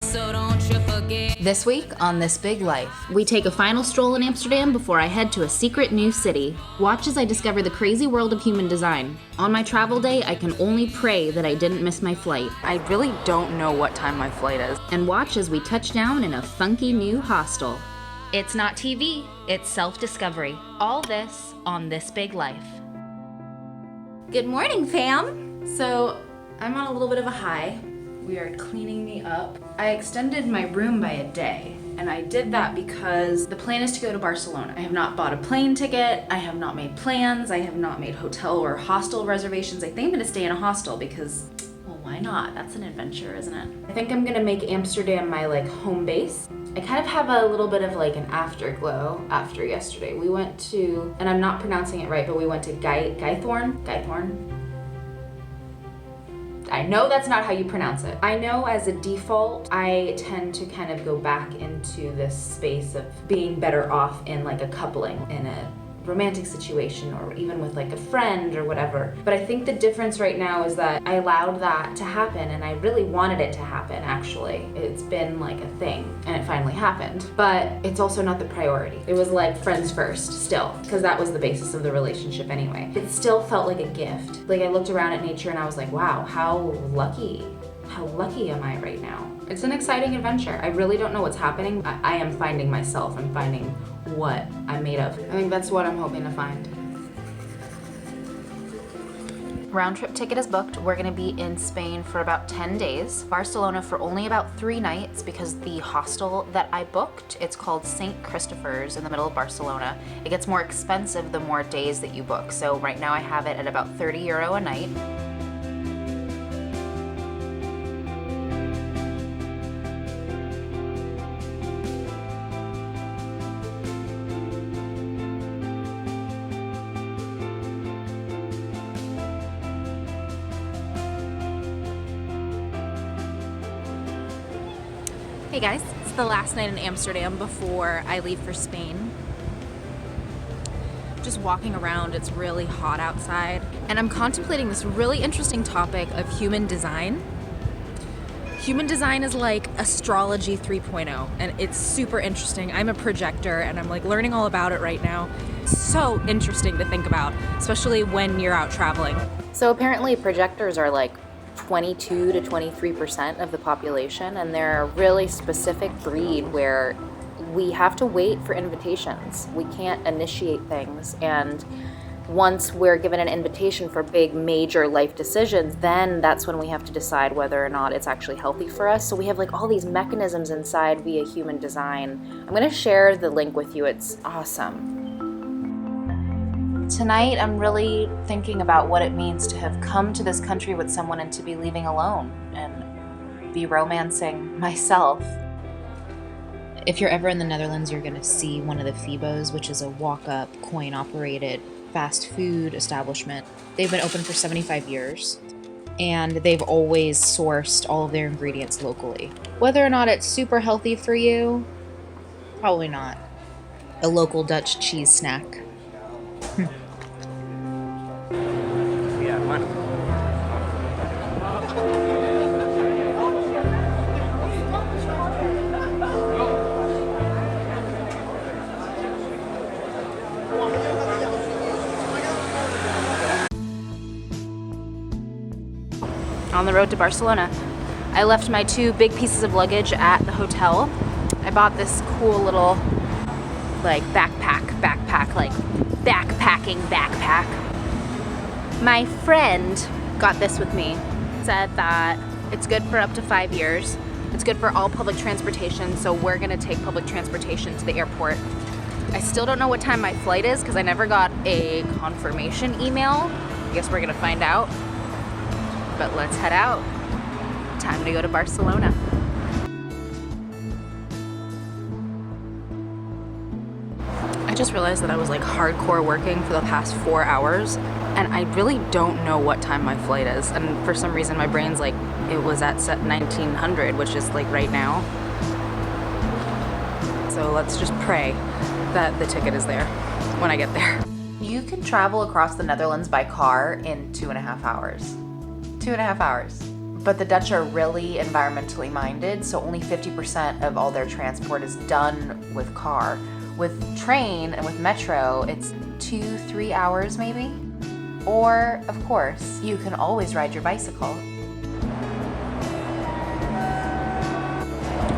So don't you forget. This week on This Big Life, we take a final stroll in Amsterdam before I head to a secret new city. Watch as I discover the crazy world of human design. On my travel day, I can only pray that I didn't miss my flight. I really don't know what time my flight is. And watch as we touch down in a funky new hostel. It's not TV, it's self-discovery. All this on This Big Life. Good morning, fam. So I'm on a little bit of a high. We are cleaning me up. I extended my room by a day, and I did that because the plan is to go to Barcelona. I have not bought a plane ticket, I have not made plans, I have not made hotel or hostel reservations. I think I'm gonna stay in a hostel because, well, why not? That's an adventure, isn't it? I think I'm gonna make Amsterdam my home base. I kind of have a little bit of an afterglow after yesterday. We went to, and I'm not pronouncing it right, but we went to Guythorn. I know that's not how you pronounce it. I know as a default, I tend to kind of go back into this space of being better off in a coupling in a romantic situation or even with a friend or whatever. But I think the difference right now is that I allowed that to happen and I really wanted it to happen, actually. It's been a thing and it finally happened. But it's also not the priority. It was friends first still, because that was the basis of the relationship anyway. It still felt like a gift. I looked around at nature and I was like, wow, how lucky am I right now? It's an exciting adventure. I really don't know what's happening. I am finding myself. I'm finding what I'm made of. I think that's what I'm hoping to find. Round trip ticket is booked. We're gonna be in Spain for about 10 days. Barcelona for only about 3 nights because the hostel that I booked, it's called St. Christopher's in the middle of Barcelona. It gets more expensive the more days that you book. So right now I have it at about €30 a night. Hey guys, it's the last night in Amsterdam before I leave for Spain. Just walking around, it's really hot outside, and I'm contemplating this really interesting topic of human design. Human design is like astrology 3.0, and it's super interesting. I'm a projector, and I'm learning all about it right now. It's so interesting to think about, especially when you're out traveling. So apparently projectors are 22 to 23% of the population, and they're a really specific breed where we have to wait for invitations. We can't initiate things, and once we're given an invitation for big major life decisions, then that's when we have to decide whether or not it's actually healthy for us. So we have all these mechanisms inside via human design. I'm going to share the link with you. It's awesome. Tonight, I'm really thinking about what it means to have come to this country with someone and to be leaving alone and be romancing myself. If you're ever in the Netherlands, you're going to see one of the Febo's, which is a walk-up, coin-operated fast food establishment. They've been open for 75 years, and they've always sourced all of their ingredients locally. Whether or not it's super healthy for you, probably not. A local Dutch cheese snack. Yeah, man. On the road to Barcelona. I left my 2 big pieces of luggage at the hotel. I bought this cool little backpacking backpack. My friend got this with me. Said that it's good for up to 5 years. It's good for all public transportation, so we're gonna take public transportation to the airport. I still don't know what time my flight is because I never got a confirmation email. I guess we're gonna find out. But let's head out. Time to go to Barcelona. I just realized that I was hardcore working for the past 4 hours, and I really don't know what time my flight is. And for some reason my brain's it was at set 1900, which is right now. So let's just pray that the ticket is there when I get there. You can travel across the Netherlands by car in 2.5 hours. 2.5 hours. But the Dutch are really environmentally minded, so only 50% of all their transport is done with car. With train and with metro, it's 2-3 hours maybe. Or, of course, you can always ride your bicycle.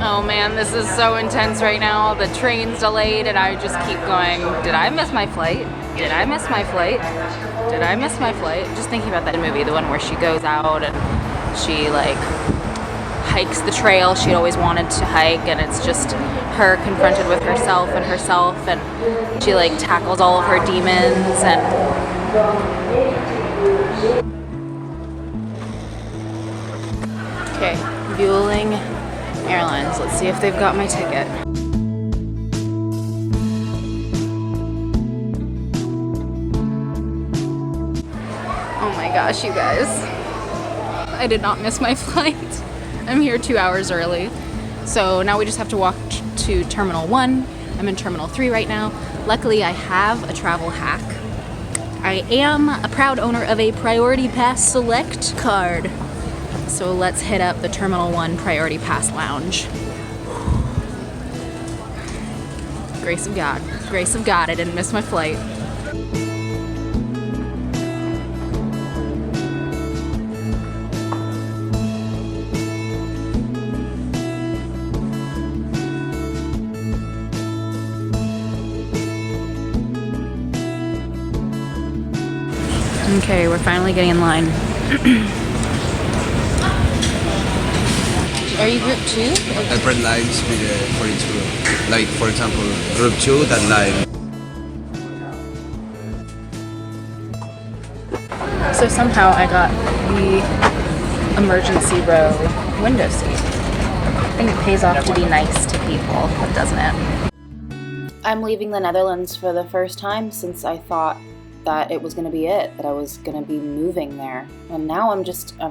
Oh man, this is so intense right now. The train's delayed and I just keep going, did I miss my flight? Did I miss my flight? Did I miss my flight? Just thinking about that movie, the one where she goes out and she like hikes the trail she'd always wanted to hike, and it's just her confronted with herself and she like tackles all of her demons and okay, Vueling Airlines. Let's see if they've got my ticket. Oh my gosh, you guys. I did not miss my flight. I'm here 2 hours early. So now we just have to walk to Terminal 1. I'm in Terminal 3 right now. Luckily, I have a travel hack. I am a proud owner of a Priority Pass Select card. So let's hit up the Terminal 1 Priority Pass Lounge. Grace of God. Grace of God, I didn't miss my flight. Okay, we're finally getting in line. Are you group 2? Different lines with 42. Like, for example, group 2, that line. So somehow I got the emergency row window seat. I think it pays off to be nice to people, but doesn't it? I'm leaving the Netherlands for the first time since I thought that it was going to be it, that I was going to be moving there. And now I'm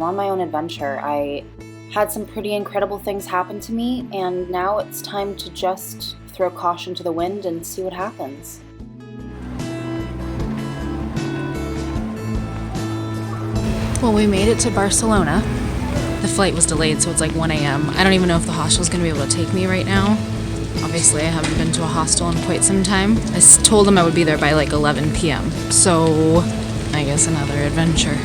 on my own adventure. I had some pretty incredible things happen to me, and now it's time to just throw caution to the wind and see what happens. Well, we made it to Barcelona. The flight was delayed, so it's like 1 a.m. I don't even know if the hostel's going to be able to take me right now. Obviously, I haven't been to a hostel in quite some time. I told them I would be there by like 11 p.m. So, I guess another adventure.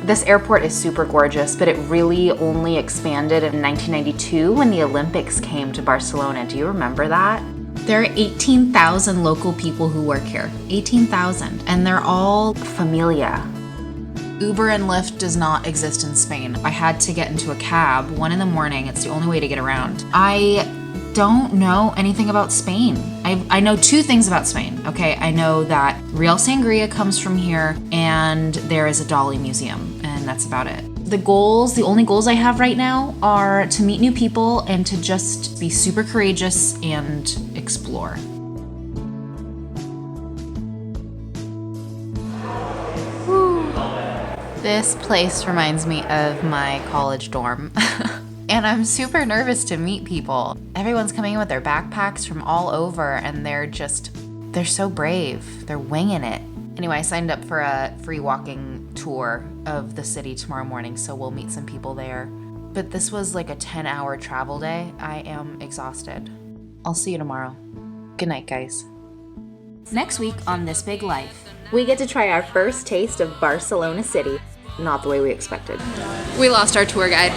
This airport is super gorgeous, but it really only expanded in 1992 when the Olympics came to Barcelona. Do you remember that? There are 18,000 local people who work here. 18,000. And they're all familia. Uber and Lyft does not exist in Spain. I had to get into a cab, 1 in the morning. It's the only way to get around. I don't know anything about Spain. I know 2 things about Spain, okay? I know that real sangria comes from here, and there is a Dolly museum, and that's about it. The only goals I have right now are to meet new people and to just be super courageous and explore. Whew. This place reminds me of my college dorm. And I'm super nervous to meet people. Everyone's coming in with their backpacks from all over, and they're so brave. They're winging it. Anyway, I signed up for a free walking tour of the city tomorrow morning, so we'll meet some people there. But this was like a 10-hour travel day. I am exhausted. I'll see you tomorrow. Good night, guys. Next week on This Big Life, we get to try our first taste of Barcelona City. Not the way we expected. We lost our tour guide.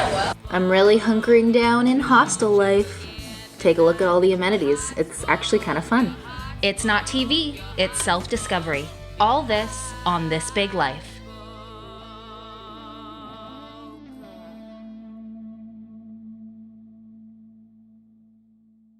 I'm really hunkering down in hostel life. Take a look at all the amenities. It's actually kind of fun. It's not TV, it's self-discovery. All this on This Big Life.